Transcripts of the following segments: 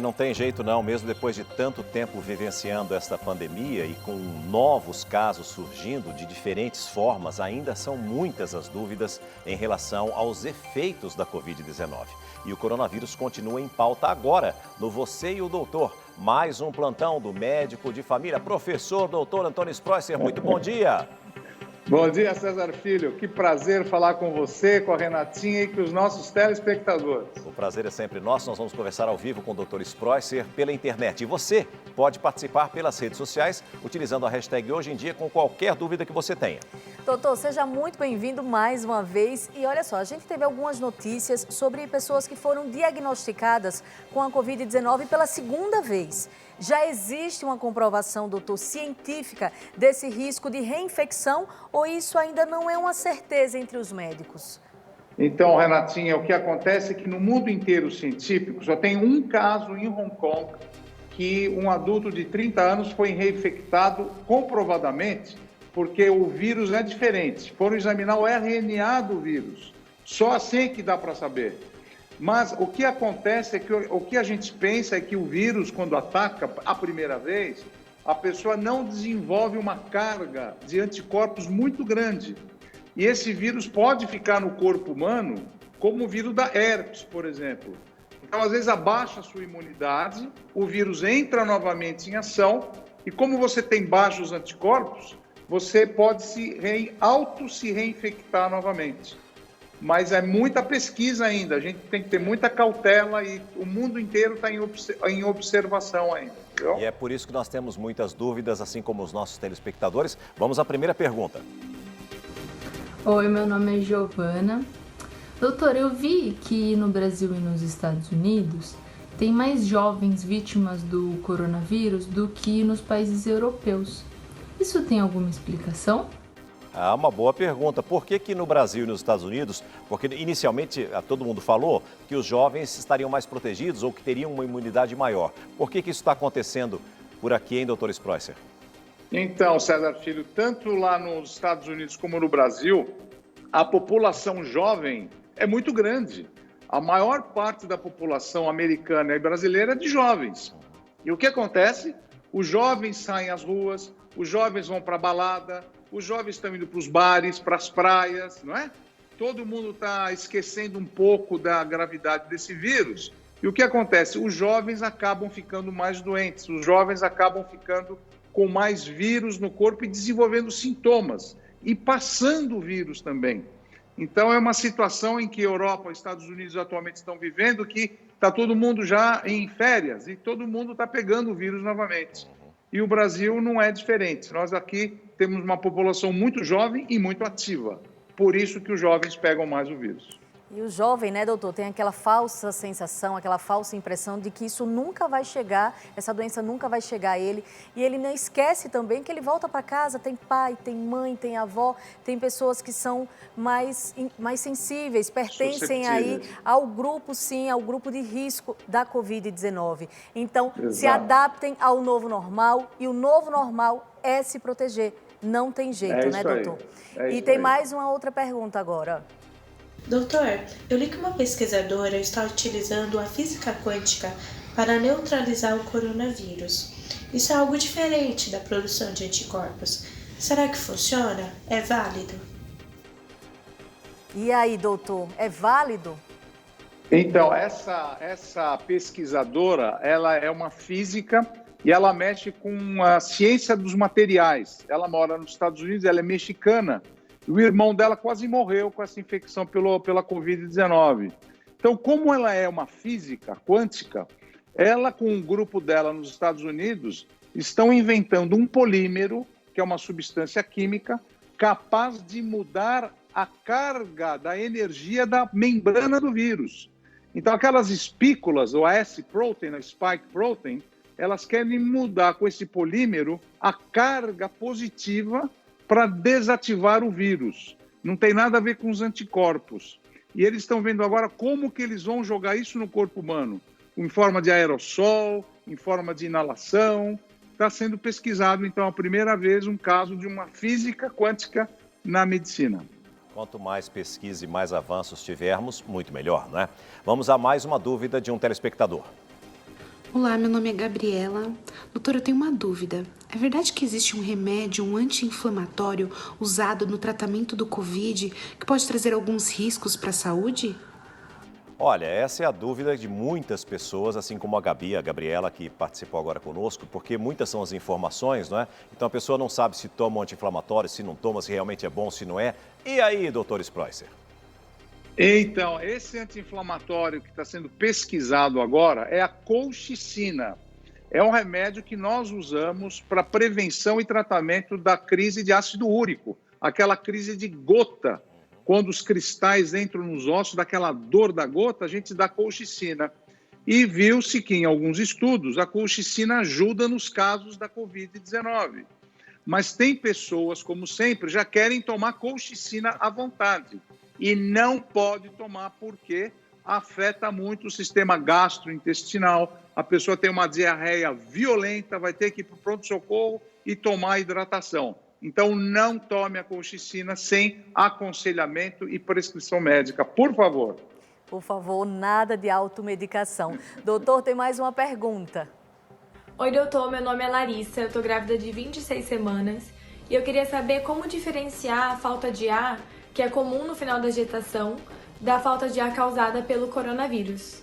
Não tem jeito não, mesmo depois de tanto tempo vivenciando esta pandemia e com novos casos surgindo de diferentes formas, ainda são muitas as dúvidas em relação aos efeitos da Covid-19. E o coronavírus continua em pauta agora, no Você e o Doutor. Mais um plantão do médico de família, professor doutor Antônio Spreuser. Muito bom dia! Bom dia, César Filho. Que prazer falar com você, com a Renatinha e com os nossos telespectadores. O prazer é sempre nosso. Nós vamos conversar ao vivo com o Dr. Spreuser pela internet. E você pode participar pelas redes sociais utilizando a hashtag Hoje em Dia com qualquer dúvida que você tenha. Doutor, seja muito bem-vindo mais uma vez. E olha só, a gente teve algumas notícias sobre pessoas que foram diagnosticadas com a Covid-19 pela segunda vez. Já existe uma comprovação, doutor, científica desse risco de reinfecção ou isso ainda não é uma certeza entre os médicos? Então, Renatinha, o que acontece é que no mundo inteiro científico só tem um caso em Hong Kong que um adulto de 30 anos foi reinfectado comprovadamente porque o vírus é diferente. Foram examinar o RNA do vírus. Só assim que dá para saber. Mas o que acontece é que o que a gente pensa é que o vírus, quando ataca a primeira vez, a pessoa não desenvolve uma carga de anticorpos muito grande. E esse vírus pode ficar no corpo humano como o vírus da herpes, por exemplo. Então, às vezes, abaixa a sua imunidade, o vírus entra novamente em ação e como você tem baixos anticorpos, você pode se reinfectar novamente. Mas é muita pesquisa ainda, a gente tem que ter muita cautela e o mundo inteiro está em observação ainda. Entendeu? E é por isso que nós temos muitas dúvidas, assim como os nossos telespectadores. Vamos à primeira pergunta. Oi, meu nome é Giovana. Doutor, eu vi que no Brasil e nos Estados Unidos tem mais jovens vítimas do coronavírus do que nos países europeus. Isso tem alguma explicação? Uma boa pergunta. Por que no Brasil e nos Estados Unidos, porque inicialmente todo mundo falou que os jovens estariam mais protegidos ou que teriam uma imunidade maior. Por que isso está acontecendo por aqui, hein, doutor Spreuser? Então, César Filho, tanto lá nos Estados Unidos como no Brasil, a população jovem é muito grande. A maior parte da população americana e brasileira é de jovens. E o que acontece? Os jovens saem às ruas, os jovens vão para a balada, os jovens estão indo para os bares, para as praias, não é? Todo mundo está esquecendo um pouco da gravidade desse vírus. E o que acontece? Os jovens acabam ficando mais doentes, os jovens acabam ficando com mais vírus no corpo e desenvolvendo sintomas e passando o vírus também. Então é uma situação em que Europa e Estados Unidos atualmente estão vivendo que está todo mundo já em férias e todo mundo está pegando o vírus novamente. E o Brasil não é diferente. Nós aqui temos uma população muito jovem e muito ativa. Por isso que os jovens pegam mais o vírus. E o jovem, né, doutor, tem aquela falsa sensação, aquela falsa impressão de que isso nunca vai chegar, essa doença nunca vai chegar a ele. E ele não esquece também que ele volta para casa, tem pai, tem mãe, tem avó, tem pessoas que são mais sensíveis, pertencem aí ao grupo, sim, ao grupo de risco da Covid-19. Então, se adaptem ao novo normal e o novo normal é se proteger. Não tem jeito, né, doutor? E tem mais uma outra pergunta agora. Doutor, eu li que uma pesquisadora está utilizando a física quântica para neutralizar o coronavírus. Isso é algo diferente da produção de anticorpos. Será que funciona? É válido? E aí, doutor, é válido? Então, essa pesquisadora, ela é uma física e ela mexe com a ciência dos materiais. Ela mora nos Estados Unidos, ela é mexicana. O irmão dela quase morreu com essa infecção pela Covid-19. Então, como ela é uma física quântica, ela com um grupo dela nos Estados Unidos estão inventando um polímero, que é uma substância química, capaz de mudar a carga da energia da membrana do vírus. Então, aquelas espículas, ou a S-protein, a spike protein, elas querem mudar com esse polímero a carga positiva para desativar o vírus. Não tem nada a ver com os anticorpos. E eles estão vendo agora como que eles vão jogar isso no corpo humano. Em forma de aerossol, em forma de inalação. Está sendo pesquisado, então, a primeira vez, um caso de uma física quântica na medicina. Quanto mais pesquisa e mais avanços tivermos, muito melhor, não é? Vamos a mais uma dúvida de um telespectador. Olá, meu nome é Gabriela. Doutora, eu tenho uma dúvida. É verdade que existe um remédio, um anti-inflamatório usado no tratamento do Covid que pode trazer alguns riscos para a saúde? Olha, essa é a dúvida de muitas pessoas, assim como a Gabriela, que participou agora conosco, porque muitas são as informações, não é? Então a pessoa não sabe se toma um anti-inflamatório, se não toma, se realmente é bom, se não é. E aí, doutor Spreusser? Então, esse anti-inflamatório que está sendo pesquisado agora é a colchicina. É um remédio que nós usamos para prevenção e tratamento da crise de ácido úrico, aquela crise de gota. Quando os cristais entram nos ossos, daquela dor da gota, a gente dá colchicina. E viu-se que, em alguns estudos, a colchicina ajuda nos casos da Covid-19. Mas tem pessoas, como sempre, já querem tomar colchicina à vontade. E não pode tomar porque afeta muito o sistema gastrointestinal. A pessoa tem uma diarreia violenta, vai ter que ir para o pronto-socorro e tomar hidratação. Então, não tome a colchicina sem aconselhamento e prescrição médica, por favor. Por favor, nada de automedicação. Doutor, tem mais uma pergunta. Oi, doutor, meu nome é Larissa, eu tô grávida de 26 semanas e eu queria saber como diferenciar a falta de ar, que é comum no final da gestação, da falta de ar causada pelo coronavírus.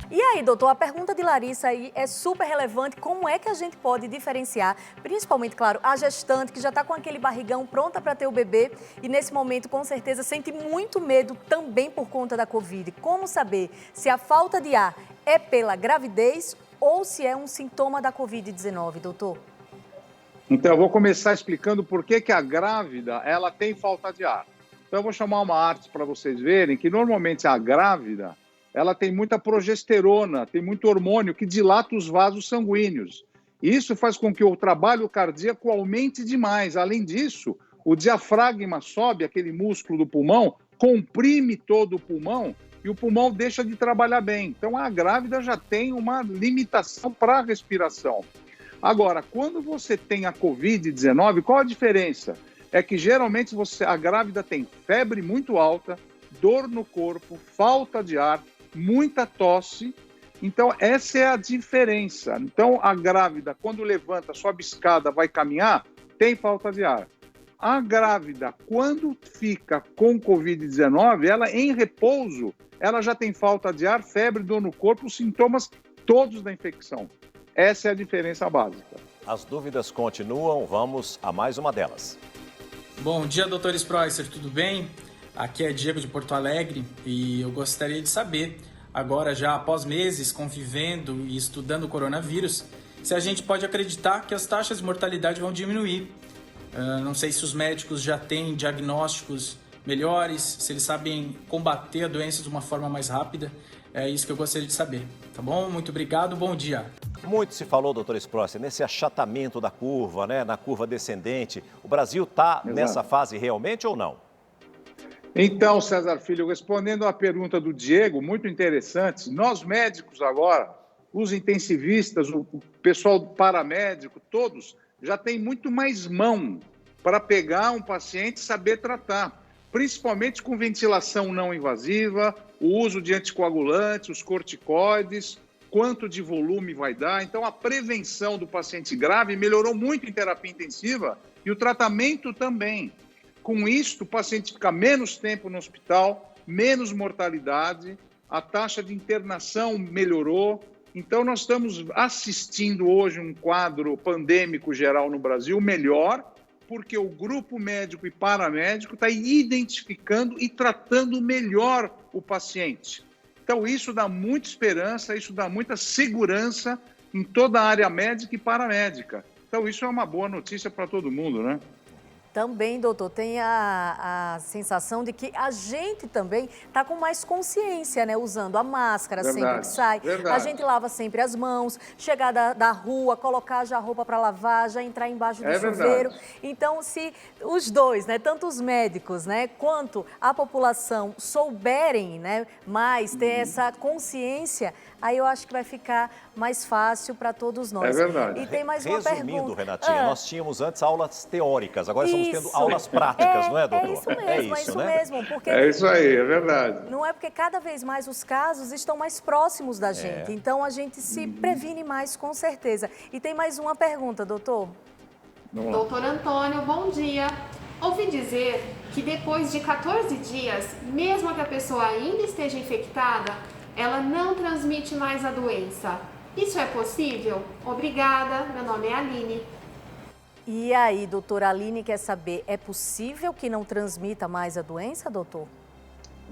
E aí, doutor, a pergunta de Larissa aí é super relevante. Como é que a gente pode diferenciar, principalmente, claro, a gestante que já está com aquele barrigão pronta para ter o bebê e nesse momento, com certeza, sente muito medo também por conta da Covid. Como saber se a falta de ar é pela gravidez ou se é um sintoma da Covid-19, doutor? Então, eu vou começar explicando por que a grávida ela tem falta de ar. Então, eu vou chamar uma arte para vocês verem que, normalmente, a grávida ela tem muita progesterona, tem muito hormônio que dilata os vasos sanguíneos. Isso faz com que o trabalho cardíaco aumente demais. Além disso, o diafragma sobe, aquele músculo do pulmão, comprime todo o pulmão e o pulmão deixa de trabalhar bem. Então, a grávida já tem uma limitação para a respiração. Agora, quando você tem a Covid-19, qual a diferença? É que, geralmente, a grávida tem febre muito alta, dor no corpo, falta de ar, muita tosse. Então, essa é a diferença. Então, a grávida, quando levanta, sobe escada, vai caminhar, tem falta de ar. A grávida, quando fica com Covid-19, ela em repouso, ela já tem falta de ar, febre, dor no corpo, os sintomas todos da infecção. Essa é a diferença básica. As dúvidas continuam, vamos a mais uma delas. Bom dia, doutor Spreusser, tudo bem? Aqui é Diego de Porto Alegre e eu gostaria de saber, agora já após meses convivendo e estudando o coronavírus, se a gente pode acreditar que as taxas de mortalidade vão diminuir. Não sei se os médicos já têm diagnósticos melhores, se eles sabem combater a doença de uma forma mais rápida. É isso que eu gostaria de saber, tá bom? Muito obrigado, bom dia. Muito se falou, doutor Spreusser, nesse achatamento da curva, né, na curva descendente. O Brasil está nessa fase realmente ou não? Então, César Filho, respondendo à pergunta do Diego, muito interessante, nós médicos agora, os intensivistas, o pessoal paramédico, todos, já tem muito mais mão para pegar um paciente e saber tratar, principalmente com ventilação não invasiva, o uso de anticoagulantes, os corticoides, quanto de volume vai dar. Então, a prevenção do paciente grave melhorou muito em terapia intensiva e o tratamento também. Com isso, o paciente fica menos tempo no hospital, menos mortalidade, a taxa de internação melhorou. Então, nós estamos assistindo hoje um quadro pandêmico geral no Brasil melhor, porque o grupo médico e paramédico está identificando e tratando melhor o paciente. Então, isso dá muita esperança, isso dá muita segurança em toda a área médica e paramédica. Então, isso é uma boa notícia para todo mundo, né? Também, doutor, tem a sensação de que a gente também está com mais consciência, né? Usando a máscara sempre que sai. A gente lava sempre as mãos, chegar da rua, colocar já a roupa para lavar, já entrar embaixo do chuveiro. Então, se os dois, né? Tanto os médicos, né? Quanto a população souberem, né? Mais ter essa consciência, aí eu acho que vai ficar mais fácil para todos nós. É verdade. E tem mais uma Resumindo, pergunta. Renatinha, nós tínhamos antes aulas teóricas, agora estamos tendo Isso. aulas práticas, não é, doutor? É isso né? mesmo. Porque É isso aí, é verdade. não é porque cada vez mais os casos estão mais próximos da gente, então a gente se previne mais com certeza. E tem mais uma pergunta, doutor. Doutor Antônio, bom dia. Ouvi dizer que depois de 14 dias, mesmo que a pessoa ainda esteja infectada, ela não transmite mais a doença. Isso é possível? Obrigada, meu nome é Aline. E aí, doutora Aline quer saber, é possível que não transmita mais a doença, doutor?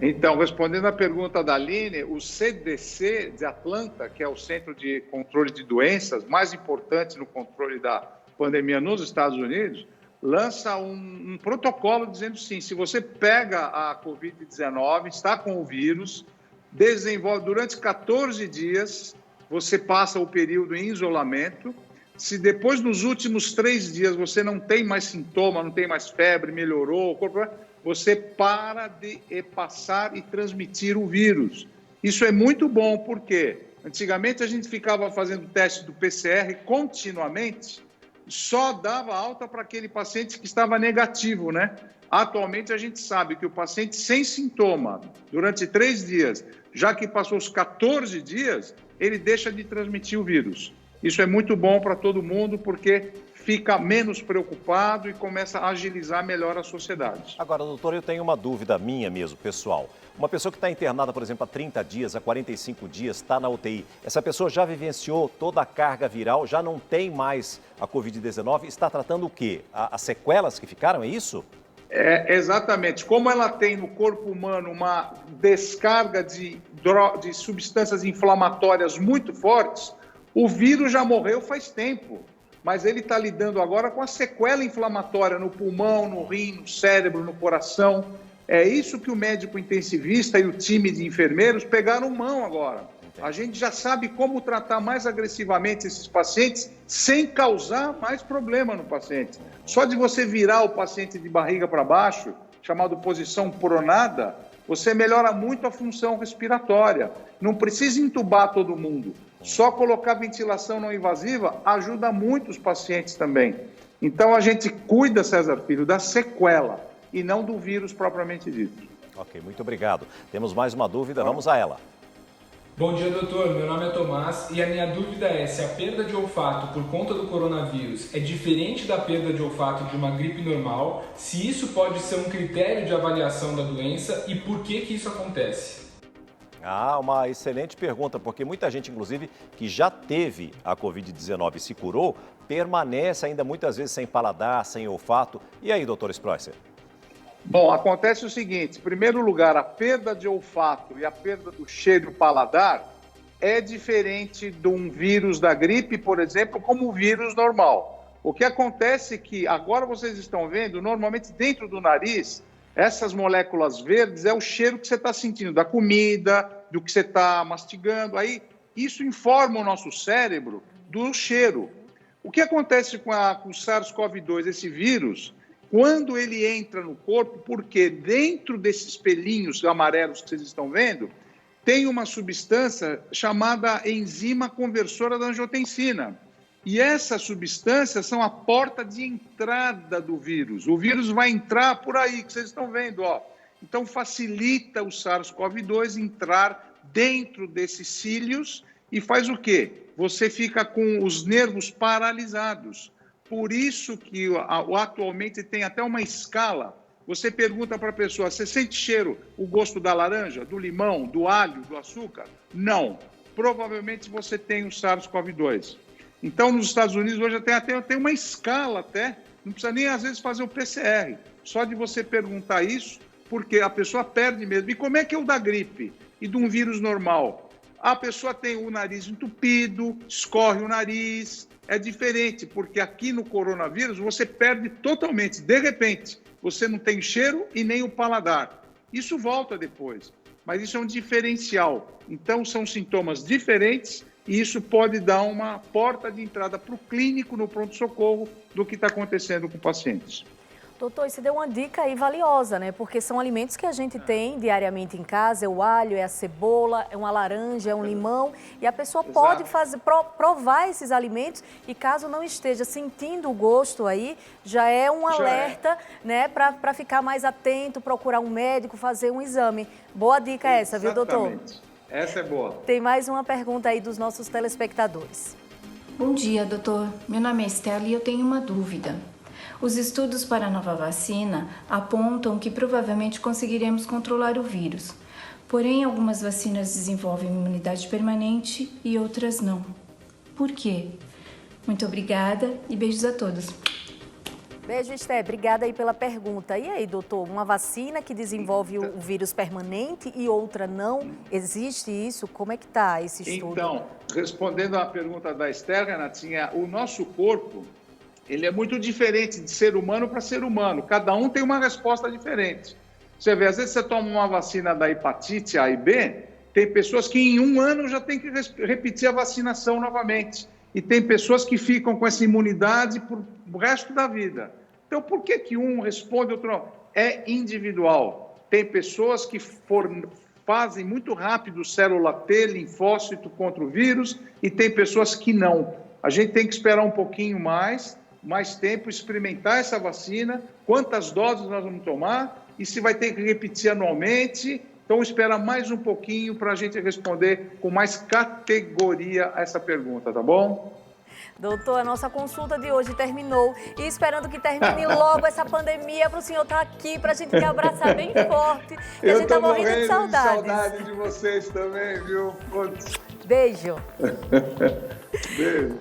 Então, respondendo à pergunta da Aline, o CDC de Atlanta, que é o Centro de Controle de Doenças, mais importante no controle da pandemia nos Estados Unidos, lança um protocolo dizendo sim, se você pega a Covid-19, está com o vírus, desenvolve durante 14 dias, você passa o período em isolamento. Se depois, nos últimos 3 dias, você não tem mais sintoma, não tem mais febre, melhorou, você para de passar e transmitir o vírus. Isso é muito bom, porque antigamente a gente ficava fazendo teste do PCR continuamente, só dava alta para aquele paciente que estava negativo, né? Atualmente a gente sabe que o paciente sem sintoma, durante 3 dias, já que passou os 14 dias, ele deixa de transmitir o vírus. Isso é muito bom para todo mundo, porque fica menos preocupado e começa a agilizar melhor a sociedade. Agora, doutor, eu tenho uma dúvida minha mesmo, pessoal. Uma pessoa que está internada, por exemplo, há 30 dias, há 45 dias, está na UTI, essa pessoa já vivenciou toda a carga viral, já não tem mais a Covid-19, está tratando o quê? As sequelas que ficaram, é isso? Exatamente. Como ela tem no corpo humano uma descarga de substâncias inflamatórias muito fortes, o vírus já morreu faz tempo, mas ele está lidando agora com a sequela inflamatória no pulmão, no rim, no cérebro, no coração. É isso que o médico intensivista e o time de enfermeiros pegaram mão agora. A gente já sabe como tratar mais agressivamente esses pacientes sem causar mais problema no paciente. Só de você virar o paciente de barriga para baixo, chamado posição pronada, você melhora muito a função respiratória. Não precisa entubar todo mundo. Só colocar ventilação não invasiva ajuda muito os pacientes também. Então a gente cuida, César Filho, da sequela e não do vírus propriamente dito. Ok, muito obrigado. Temos mais uma dúvida, vamos a ela. Bom dia, doutor. Meu nome é Tomás e a minha dúvida é se a perda de olfato por conta do coronavírus é diferente da perda de olfato de uma gripe normal, se isso pode ser um critério de avaliação da doença e por que isso acontece? Uma excelente pergunta, porque muita gente, inclusive, que já teve a Covid-19 e se curou, permanece ainda muitas vezes sem paladar, sem olfato. E aí, doutor Sproisser? Bom, acontece o seguinte, em primeiro lugar, a perda de olfato e a perda do cheiro e paladar é diferente de um vírus da gripe, por exemplo, como o vírus normal. O que acontece é que, agora vocês estão vendo, normalmente dentro do nariz, essas moléculas verdes é o cheiro que você está sentindo, da comida, do que você está mastigando. Aí, isso informa o nosso cérebro do cheiro. O que acontece com o SARS-CoV-2, esse vírus, quando ele entra no corpo, porque dentro desses pelinhos amarelos que vocês estão vendo, tem uma substância chamada enzima conversora da angiotensina. E essas substâncias são a porta de entrada do vírus. O vírus vai entrar por aí, que vocês estão vendo, ó. Então, facilita o SARS-CoV-2 entrar dentro desses cílios e faz o quê? Você fica com os nervos paralisados. Por isso que atualmente tem até uma escala. Você pergunta para a pessoa, você sente cheiro, o gosto da laranja, do limão, do alho, do açúcar? Não. Provavelmente você tem o SARS-CoV-2. Então, nos Estados Unidos, hoje tem uma escala até, não precisa nem às vezes fazer o PCR. Só de você perguntar isso, porque a pessoa perde mesmo. E como é que é o da gripe e de um vírus normal? A pessoa tem o nariz entupido, escorre o nariz. É diferente, porque aqui no coronavírus você perde totalmente. De repente, você não tem cheiro e nem o paladar. Isso volta depois, mas isso é um diferencial. Então, são sintomas diferentes e isso pode dar uma porta de entrada para o clínico no pronto-socorro do que está acontecendo com pacientes. Doutor, você deu uma dica aí valiosa, né? Porque são alimentos que a gente tem diariamente em casa, é o alho, é a cebola, é uma laranja, é um limão, e a pessoa pode provar esses alimentos e caso não esteja sentindo o gosto aí, já é um alerta, né? Para ficar mais atento, procurar um médico, fazer um exame. Boa dica essa, viu, doutor? Essa é boa. Tem mais uma pergunta aí dos nossos telespectadores. Bom dia, doutor. Meu nome é Estela e eu tenho uma dúvida. Os estudos para a nova vacina apontam que provavelmente conseguiremos controlar o vírus. Porém, algumas vacinas desenvolvem imunidade permanente e outras não. Por quê? Muito obrigada e beijos a todos. Beijo, Esté. Obrigada aí pela pergunta. E aí, doutor, uma vacina que desenvolve o vírus permanente e outra não? Existe isso? Como é que está esse estudo? Então, respondendo à pergunta da Esther, Renatinha, o nosso corpo, ele é muito diferente de ser humano para ser humano. Cada um tem uma resposta diferente. Você vê, às vezes você toma uma vacina da hepatite A e B, tem pessoas que em 1 ano já tem que repetir a vacinação novamente. E tem pessoas que ficam com essa imunidade por o resto da vida. Então, por que um responde e outro não? É individual. Tem pessoas que fazem muito rápido célula T, linfócito contra o vírus, e tem pessoas que não. A gente tem que esperar um pouquinho mais tempo, experimentar essa vacina, quantas doses nós vamos tomar e se vai ter que repetir anualmente. Então, espera mais um pouquinho para a gente responder com mais categoria a essa pergunta, tá bom? Doutor, a nossa consulta de hoje terminou e esperando que termine logo essa pandemia para o senhor estar aqui, para a gente te abraçar bem forte. E a gente tá morrendo de saudades. Saudade de vocês também, viu? Beijo. Beijo.